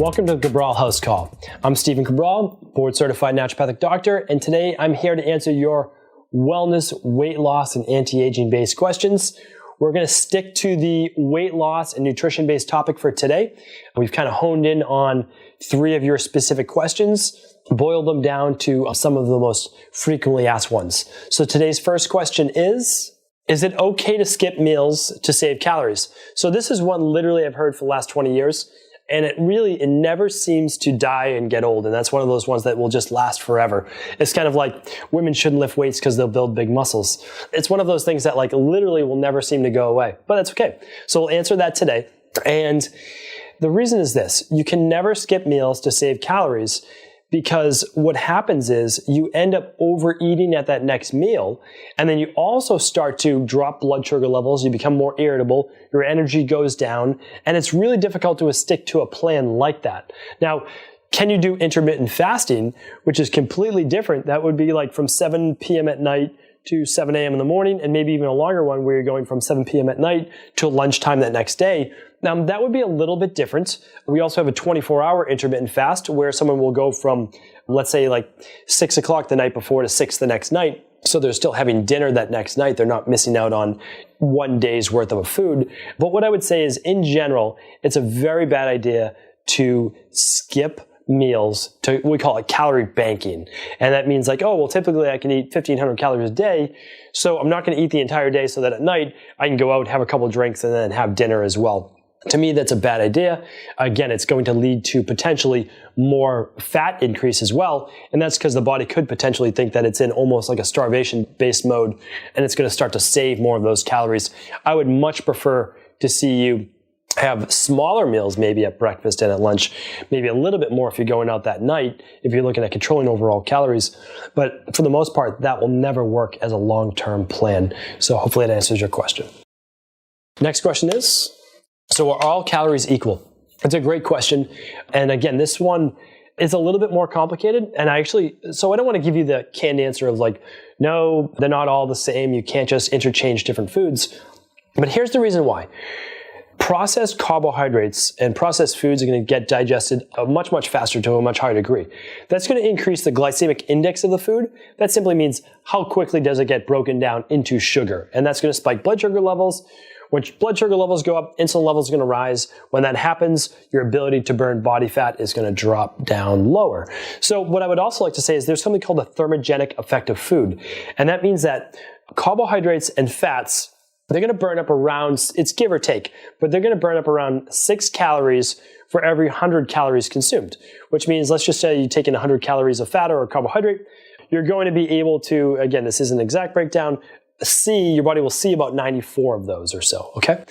Welcome to the Cabral House Call. I'm Stephen Cabral, board-certified naturopathic doctor, and today I'm here to answer your wellness, weight loss, and anti-aging based questions. We're going to stick to the weight loss and nutrition based topic for today. We've kind of honed in on 3 of your specific questions, boiled them down to some of the most frequently asked ones. So today's first question is it okay to skip meals to save calories? So this is one literally I've heard for the last 20 years. And it never seems to die and get old. And that's one of those ones that will just last forever. It's kind of like women shouldn't lift weights because they'll build big muscles. It's one of those things that literally will never seem to go away. But that's okay. So we'll answer that today. And the reason is this. You can never skip meals to save calories because what happens is you end up overeating at that next meal, and then you also start to drop blood sugar levels, you become more irritable, your energy goes down, and it's really difficult to stick to a plan like that. Now, can you do intermittent fasting, which is completely different? That would be like from 7 p.m. at night to 7 a.m. in the morning, and maybe even a longer one where you're going from 7 p.m. at night to lunchtime that next day. Now, that would be a little bit different. We also have a 24-hour intermittent fast where someone will go from, let's say, 6 o'clock the night before to 6 the next night. So they're still having dinner that next night. They're not missing out on one day's worth of food. But what I would say is, in general, it's a very bad idea to skip meals we call it calorie banking. And that means typically I can eat 1,500 calories a day. So I'm not going to eat the entire day so that at night I can go out, have a couple of drinks, and then have dinner as well. To me, that's a bad idea. Again, it's going to lead to potentially more fat increase as well. And that's because the body could potentially think that it's in almost like a starvation-based mode, and it's going to start to save more of those calories. I would much prefer to see you have smaller meals maybe at breakfast and at lunch, maybe a little bit more if you're going out that night, if you're looking at controlling overall calories. But for the most part, that will never work as a long-term plan. So hopefully that answers your question. Next question is, so are all calories equal? It's a great question. And again, this one is a little bit more complicated. And I don't want to give you the canned answer of no, they're not all the same. You can't just interchange different foods. But here's the reason why. Processed carbohydrates and processed foods are going to get digested much, much faster to a much higher degree. That's going to increase the glycemic index of the food. That simply means how quickly does it get broken down into sugar. And that's going to spike blood sugar levels. When blood sugar levels go up, insulin levels are going to rise. When that happens, your ability to burn body fat is going to drop down lower. So what I would also like to say is there's something called the thermogenic effect of food. And that means that carbohydrates and fats, they're going to burn up around, it's give or take, but they're going to burn up around 6 calories for every 100 calories consumed, which means let's just say you take in 100 calories of fat or a carbohydrate, you're going to be able to, again, this isn't an exact breakdown, your body will see about 94 of those or so, okay?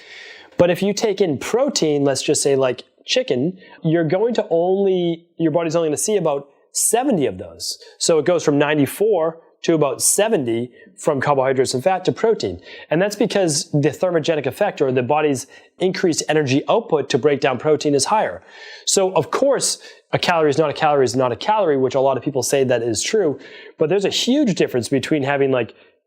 But if you take in protein, let's just say like chicken, your body's only going to see about 70 of those. So it goes from 94 to about 70 from carbohydrates and fat to protein. And that's because the thermogenic effect, or the body's increased energy output to break down protein, is higher. So of course, a calorie is not a calorie is not a calorie, which a lot of people say that is true. But there's a huge difference between having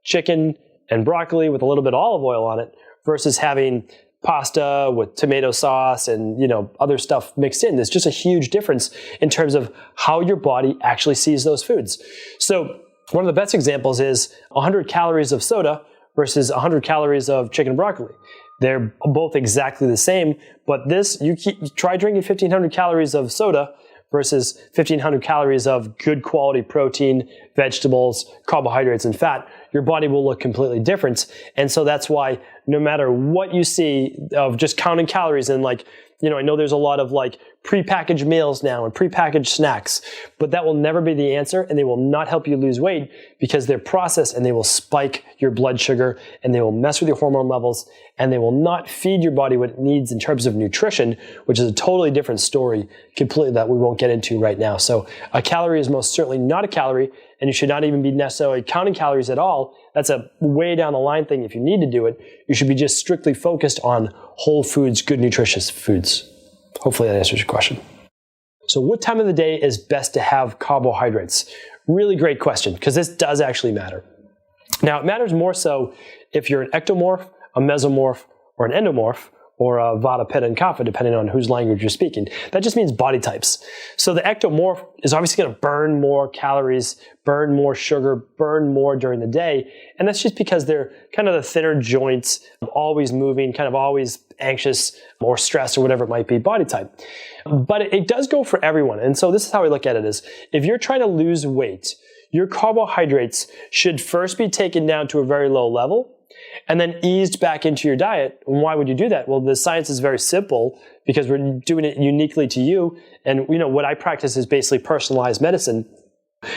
chicken and broccoli with a little bit of olive oil on it versus having pasta with tomato sauce and other stuff mixed in. There's just a huge difference in terms of how your body actually sees those foods. So one of the best examples is 100 calories of soda versus 100 calories of chicken and broccoli. They're both exactly the same, but you try drinking 1,500 calories of soda versus 1,500 calories of good quality protein, vegetables, carbohydrates, and fat. Your body will look completely different. And so that's why no matter what you see of just counting calories and I know there's a lot of prepackaged meals now and prepackaged snacks, but that will never be the answer, and they will not help you lose weight because they're processed and they will spike your blood sugar and they will mess with your hormone levels and they will not feed your body what it needs in terms of nutrition, which is a totally different story completely that we won't get into right now. So a calorie is most certainly not a calorie, and you should not even be necessarily counting calories at all. That's a way down the line thing if you need to do it. You should be just strictly focused on whole foods, good nutritious foods. Hopefully that answers your question. So what time of the day is best to have carbohydrates? Really great question, because this does actually matter. Now, it matters more so if you're an ectomorph, a mesomorph, or an endomorph, or Vata, Pitta, and Kapha, depending on whose language you're speaking. That just means body types. So the ectomorph is obviously going to burn more calories, burn more sugar, burn more during the day. And that's just because they're kind of the thinner joints, always moving, kind of always anxious or stressed or whatever it might be, body type. But it does go for everyone. And so this is how I look at it is, if you're trying to lose weight, your carbohydrates should first be taken down to a very low level and then eased back into your diet. And why would you do that? Well, the science is very simple because we're doing it uniquely to you. And what I practice is basically personalized medicine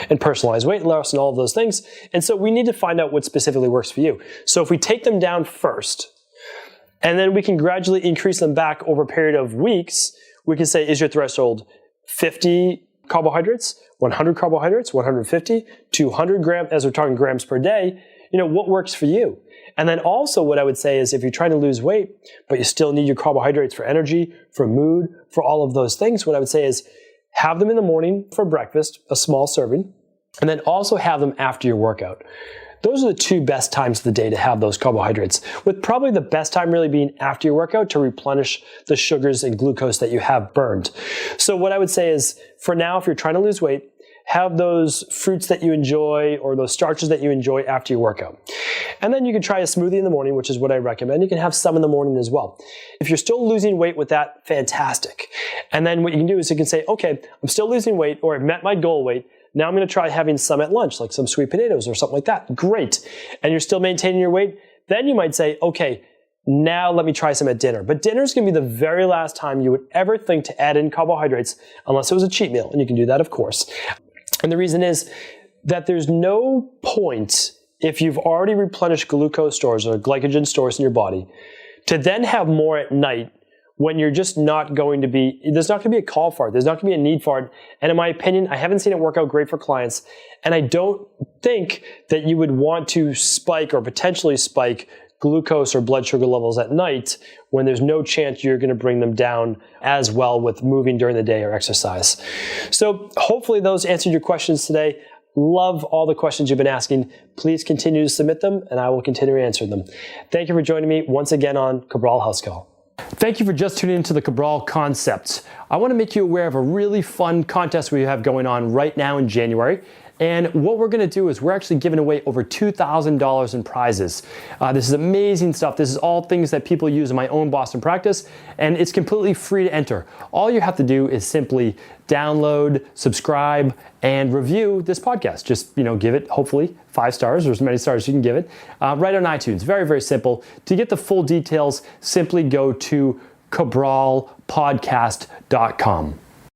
and personalized weight loss and all of those things. And so we need to find out what specifically works for you. So if we take them down first, and then we can gradually increase them back over a period of weeks, we can say, is your threshold 50 carbohydrates, 100 carbohydrates, 150, 200 grams, as we're talking grams per day, what works for you? And then also what I would say is if you're trying to lose weight, but you still need your carbohydrates for energy, for mood, for all of those things, what I would say is have them in the morning for breakfast, a small serving, and then also have them after your workout. Those are the two best times of the day to have those carbohydrates, with probably the best time really being after your workout to replenish the sugars and glucose that you have burned. So what I would say is, for now, if you're trying to lose weight, have those fruits that you enjoy or those starches that you enjoy after your workout. And then you can try a smoothie in the morning, which is what I recommend. You can have some in the morning as well. If you're still losing weight with that, fantastic. And then what you can do is you can say, okay, I'm still losing weight, or I've met my goal weight. Now I'm going to try having some at lunch, like some sweet potatoes or something like that. Great. And you're still maintaining your weight. Then you might say, okay, now let me try some at dinner. But dinner is going to be the very last time you would ever think to add in carbohydrates, unless it was a cheat meal. And you can do that, of course. And the reason is that there's no point, if you've already replenished glucose stores or glycogen stores in your body, to then have more at night when you're just not going to be, there's not going to be a call for it. There's not going to be a need for it. And in my opinion, I haven't seen it work out great for clients. And I don't think that you would want to spike or potentially spike glucose or blood sugar levels at night when there's no chance you're going to bring them down as well with moving during the day or exercise. So hopefully those answered your questions today. Love all the questions you've been asking. Please continue to submit them and I will continue answering them. Thank you for joining me once again on Cabral House Call. Thank you for just tuning into the Cabral Concepts. I want to make you aware of a really fun contest we have going on right now in January. And what we're going to do is we're actually giving away over $2,000 in prizes. This is amazing stuff. This is all things that people use in my own Boston practice, and it's completely free to enter. All you have to do is simply download, subscribe, and review this podcast. Just, give it, hopefully, 5 stars or as many stars as you can give it, right on iTunes. Very, very simple. To get the full details, simply go to cabralpodcast.com.